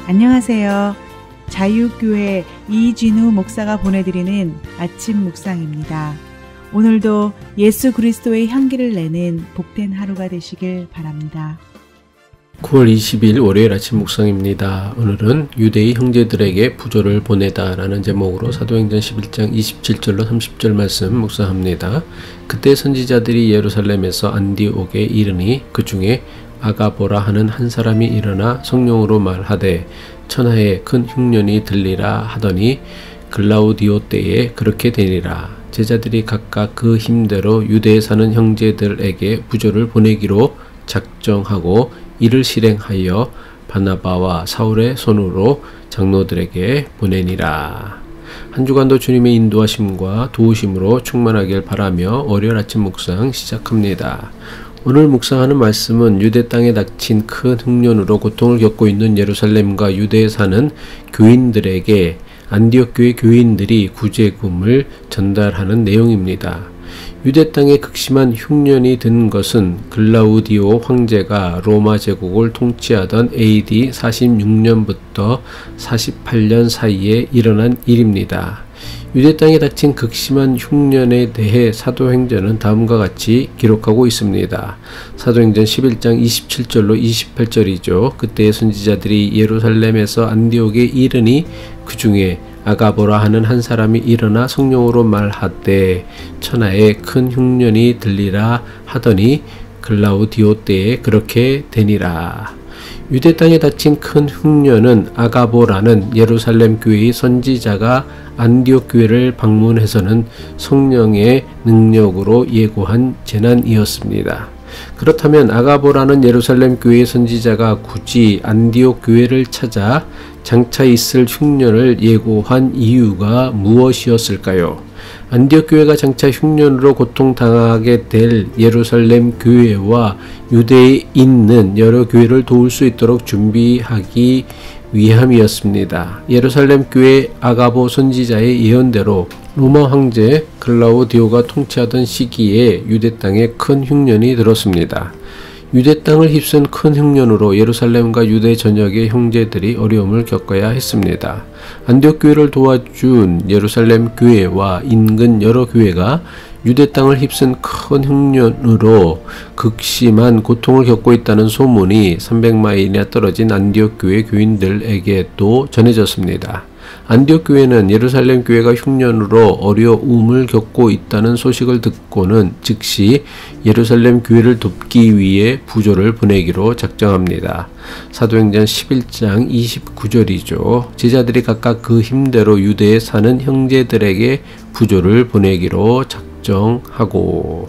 안녕하세요. 자유교회 이진우 목사가 보내드리는 아침 묵상입니다. 오늘도 예수 그리스도의 향기를 내는 복된 하루가 되시길 바랍니다. 9월 20일 월요일 아침 묵상입니다. 오늘은 유대의 형제들에게 부조를 보내다 라는 제목으로 사도행전 11장 27절로 30절 말씀 묵상합니다. 그때 선지자들이 예루살렘에서 안디옥에 이르니 그 중에 아가보라 하는 한 사람이 일어나 성령으로 말하되 천하에 큰 흉년이 들리라 하더니 글라우디오 때에 그렇게 되니라. 제자들이 각각 그 힘대로 유대에 사는 형제들에게 부조를 보내기로 작정하고 이를 실행하여 바나바와 사울의 손으로 장로들에게 보내니라. 한 주간도 주님의 인도하심과 도우심으로 충만하길 바라며 월요일 아침 묵상 시작합니다. 오늘 묵상하는 말씀은 유대 땅에 닥친 큰 흉년으로 고통을 겪고 있는 예루살렘과 유대에 사는 교인들에게 안디옥 교회 교인들이 구제금을 전달하는 내용입니다. 유대 땅에 극심한 흉년이 든 것은 글라우디오 황제가 로마 제국을 통치하던 AD 46년부터 48년 사이에 일어난 일입니다. 유대 땅에 닥친 극심한 흉년에 대해 사도행전은 다음과 같이 기록하고 있습니다. 사도행전 11장 27절로 28절이죠. 그때 선지자들이 예루살렘에서 안디옥에 이르니 그 중에 아가보라 하는 한 사람이 일어나 성령으로 말하되 천하에 큰 흉년이 들리라 하더니 글라우디오 때에 그렇게 되니라. 유대 땅에 닥친 큰 흉년은 아가보라는 예루살렘 교회의 선지자가 안디옥 교회를 방문해서는 성령의 능력으로 예고한 재난이었습니다. 그렇다면 아가보라는 예루살렘 교회의 선지자가 굳이 안디옥 교회를 찾아 장차 있을 흉년을 예고한 이유가 무엇이었을까요? 안디옥 교회가 장차 흉년으로 고통당하게 될 예루살렘 교회와 유대에 있는 여러 교회를 도울 수 있도록 준비하기 위함이었습니다. 예루살렘 교회 아가보 선지자의 예언대로 로마 황제 글라우디오가 통치하던 시기에 유대 땅에 큰 흉년이 들었습니다. 유대 땅을 휩쓴 큰 흉년으로 예루살렘과 유대 전역의 형제들이 어려움을 겪어야 했습니다. 안디옥 교회를 도와준 예루살렘 교회와 인근 여러 교회가 유대 땅을 휩쓴 큰 흉년으로 극심한 고통을 겪고 있다는 소문이 300마일이나 떨어진 안디옥 교회 교인들에게 또 전해졌습니다. 안디옥 교회는 예루살렘 교회가 흉년으로 어려움을 겪고 있다는 소식을 듣고는 즉시 예루살렘 교회를 돕기 위해 부조를 보내기로 작정합니다. 사도행전 11장 29절이죠. 제자들이 각각 그 힘대로 유대에 사는 형제들에게 부조를 보내기로 작정하고,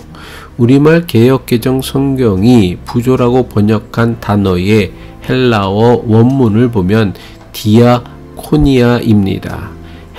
우리말 개역개정 성경이 부조라고 번역한 단어의 헬라어 원문을 보면 디아코니아입니다.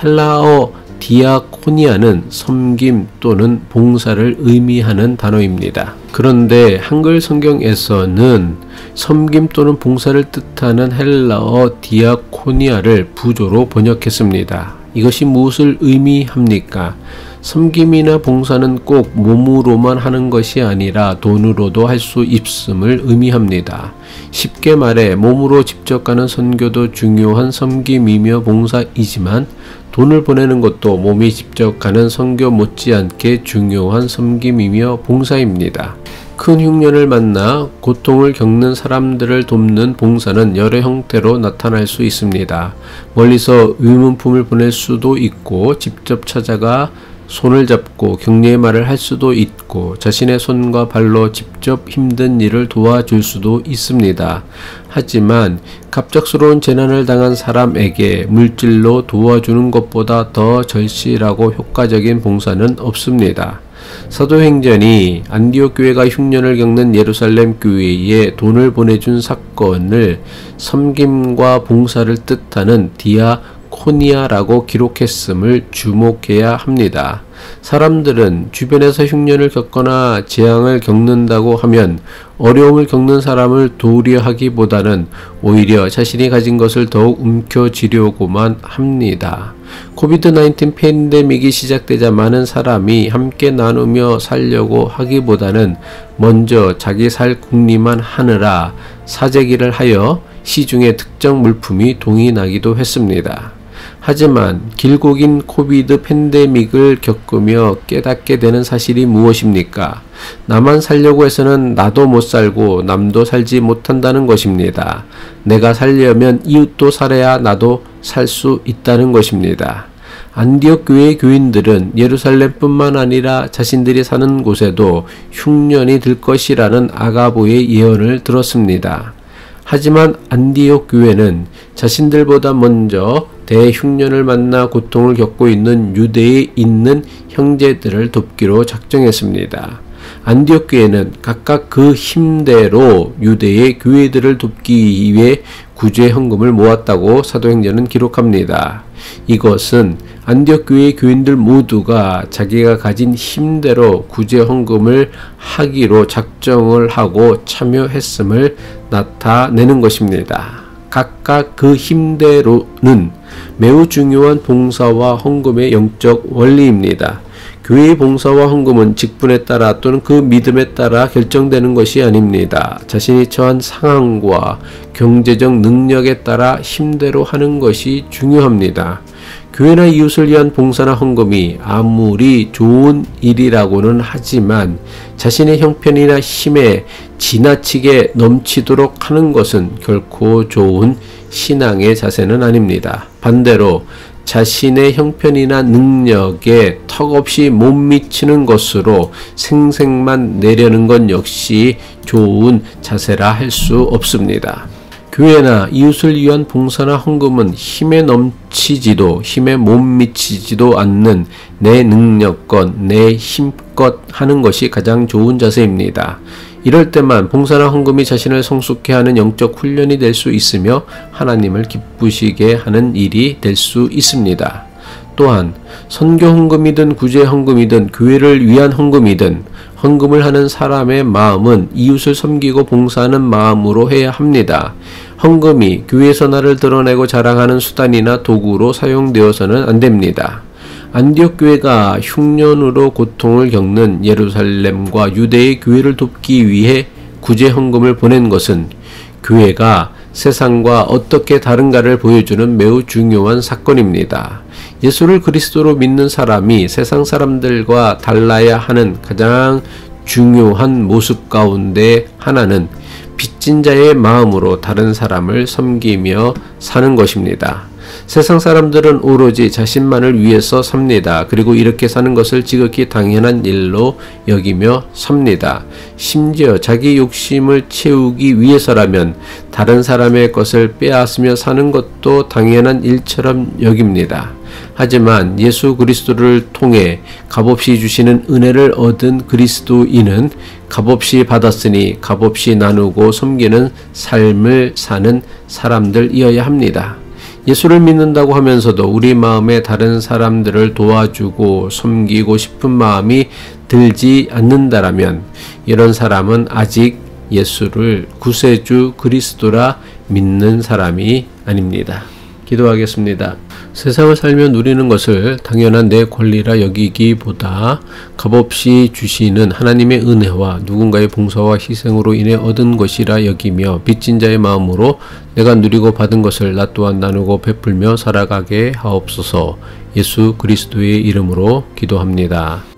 헬라어 디아코니아는 섬김 또는 봉사를 의미하는 단어입니다. 그런데 한글 성경에서는 섬김 또는 봉사를 뜻하는 헬라어 디아코니아를 부조로 번역했습니다. 이것이 무엇을 의미합니까? 섬김이나 봉사는 꼭 몸으로만 하는 것이 아니라 돈으로도 할 수 있음을 의미합니다. 쉽게 말해 몸으로 직접 가는 선교도 중요한 섬김이며 봉사이지만 돈을 보내는 것도 몸이 직접 가는 선교 못지않게 중요한 섬김이며 봉사입니다. 큰 흉년을 만나 고통을 겪는 사람들을 돕는 봉사는 여러 형태로 나타날 수 있습니다. 멀리서 의문품을 보낼 수도 있고, 직접 찾아가 손을 잡고 격려의 말을 할 수도 있고, 자신의 손과 발로 직접 힘든 일을 도와줄 수도 있습니다. 하지만 갑작스러운 재난을 당한 사람에게 물질로 도와주는 것보다 더 절실하고 효과적인 봉사는 없습니다. 사도행전이 안디옥 교회가 흉년을 겪는 예루살렘 교회에 돈을 보내준 사건을 섬김과 봉사를 뜻하는 디아코니아라고 기록했음을 주목해야 합니다. 사람들은 주변에서 흉년을 겪거나 재앙을 겪는다고 하면 어려움을 겪는 사람을 도우려 하기보다는 오히려 자신이 가진 것을 더욱 움켜쥐려고만 합니다. 코비드-19 팬데믹이 시작되자 많은 사람이 함께 나누며 살려고 하기보다는 먼저 자기 살 궁리만 하느라 사재기를 하여 시중에 특정 물품이 동이 나기도 했습니다. 하지만 길고 긴 코비드 팬데믹을 겪으며 깨닫게 되는 사실이 무엇입니까? 나만 살려고 해서는 나도 못 살고 남도 살지 못한다는 것입니다. 내가 살려면 이웃도 살아야 나도 살 수 있다는 것입니다. 안디옥 교회의 교인들은 예루살렘뿐만 아니라 자신들이 사는 곳에도 흉년이 들 것이라는 아가보의 예언을 들었습니다. 하지만 안디옥 교회는 자신들보다 먼저 대흉년을 만나 고통을 겪고 있는 유대에 있는 형제들을 돕기로 작정했습니다. 안디옥 교회는 각각 그 힘대로 유대의 교회들을 돕기 위해 구제 헌금을 모았다고 사도행전은 기록합니다. 이것은 안디옥 교회의 교인들 모두가 자기가 가진 힘대로 구제 헌금을 하기로 작정을 하고 참여했음을 나타내는 것입니다. 각각 그 힘대로는 매우 중요한 봉사와 헌금의 영적 원리입니다. 교회의 봉사와 헌금은 직분에 따라 또는 그 믿음에 따라 결정되는 것이 아닙니다. 자신이 처한 상황과 경제적 능력에 따라 힘대로 하는 것이 중요합니다. 교회나 이웃을 위한 봉사나 헌금이 아무리 좋은 일이라고는 하지만 자신의 형편이나 힘에 지나치게 넘치도록 하는 것은 결코 좋은 신앙의 자세는 아닙니다. 반대로 자신의 형편이나 능력에 턱없이 못 미치는 것으로 생색만 내려는 것 역시 좋은 자세라 할 수 없습니다. 교회나 이웃을 위한 봉사나 헌금은 힘에 넘치지도 힘에 못 미치지도 않는 내 능력껏 내 힘껏 하는 것이 가장 좋은 자세입니다. 이럴 때만 봉사나 헌금이 자신을 성숙케 하는 영적 훈련이 될 수 있으며 하나님을 기쁘시게 하는 일이 될 수 있습니다. 또한 선교 헌금이든 구제 헌금이든 교회를 위한 헌금이든 헌금을 하는 사람의 마음은 이웃을 섬기고 봉사하는 마음으로 해야 합니다. 헌금이 교회에서 나를 드러내고 자랑하는 수단이나 도구로 사용되어서는 안 됩니다. 안디옥 교회가 흉년으로 고통을 겪는 예루살렘과 유대의 교회를 돕기 위해 구제 헌금을 보낸 것은 교회가 세상과 어떻게 다른가를 보여주는 매우 중요한 사건입니다. 예수를 그리스도로 믿는 사람이 세상 사람들과 달라야 하는 가장 중요한 모습 가운데 하나는 빚진 자의 마음으로 다른 사람을 섬기며 사는 것입니다. 세상 사람들은 오로지 자신만을 위해서 삽니다. 그리고 이렇게 사는 것을 지극히 당연한 일로 여기며 삽니다. 심지어 자기 욕심을 채우기 위해서라면 다른 사람의 것을 빼앗으며 사는 것도 당연한 일처럼 여깁니다. 하지만 예수 그리스도를 통해 값없이 주시는 은혜를 얻은 그리스도인은 값없이 받았으니 값없이 나누고 섬기는 삶을 사는 사람들이어야 합니다. 예수를 믿는다고 하면서도 우리 마음에 다른 사람들을 도와주고 섬기고 싶은 마음이 들지 않는다라면 이런 사람은 아직 예수를 구세주 그리스도라 믿는 사람이 아닙니다. 기도하겠습니다. 세상을 살며 누리는 것을 당연한 내 권리라 여기기보다 값없이 주시는 하나님의 은혜와 누군가의 봉사와 희생으로 인해 얻은 것이라 여기며 빚진 자의 마음으로 내가 누리고 받은 것을 나 또한 나누고 베풀며 살아가게 하옵소서. 예수 그리스도의 이름으로 기도합니다.